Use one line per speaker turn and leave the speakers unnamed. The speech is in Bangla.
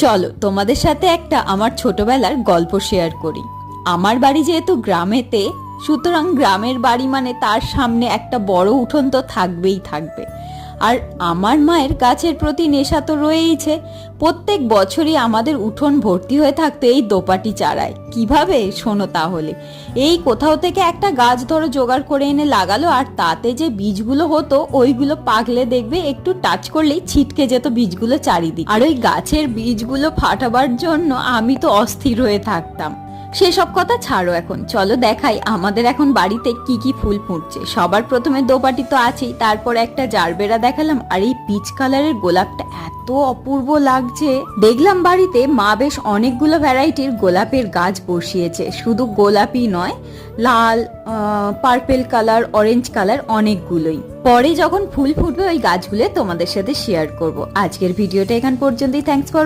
চলো তোমাদের সাথে একটা আমার ছোটবেলার গল্প শেয়ার করি। আমার বাড়ি যেহেতু গ্রামেতে, সুতরাং গ্রামের বাড়ি মানে তার সামনে একটা বড় উঠোন তো থাকবেই থাকবে। আর আমার মায়ের গাছের প্রতি নেশা তো রয়েইছে। প্রত্যেক বছরই আমাদের উঠোন ভর্তি হয়ে থাকতো এই দোপাটি চারায়। কিভাবে শোনো তাহলে। এই কোথাও থেকে একটা গাছ ধরো জোগাড় করে এনে লাগালো, আর তাতে যে বীজগুলো হতো ওইগুলো পাকলে দেখবে একটু টাচ করলেই ছিটকে যেত বীজগুলো চারিদিকে। আর ওই গাছের বীজগুলো ফাটাবার জন্য আমি তো অস্থির হয়ে থাকতাম। সেসব কথা ছাড়ো, এখন চলো দেখাই আমাদের এখন বাড়িতে কি কি ফুল ফুটছে। সবার প্রথমে দোপাটি তো আছেই, তারপর একটা জারবেরা দেখালাম, আর এই পিচ কালারের গোলাপটা এত অপূর্ব লাগছে। দেখলাম বাড়িতে মা বেশ অনেকগুলো ভ্যারাইটির গোলাপের গাছ বসিয়েছে। শুধু গোলাপই নয়, লাল, পার্পেল কালার, অরেঞ্জ কালার অনেকগুলোই। পরে যখন ফুল ফুটবে ওই গাছগুলো তোমাদের সাথে শেয়ার করব। আজকের ভিডিওটা এখান পর্যন্তই। Thanks for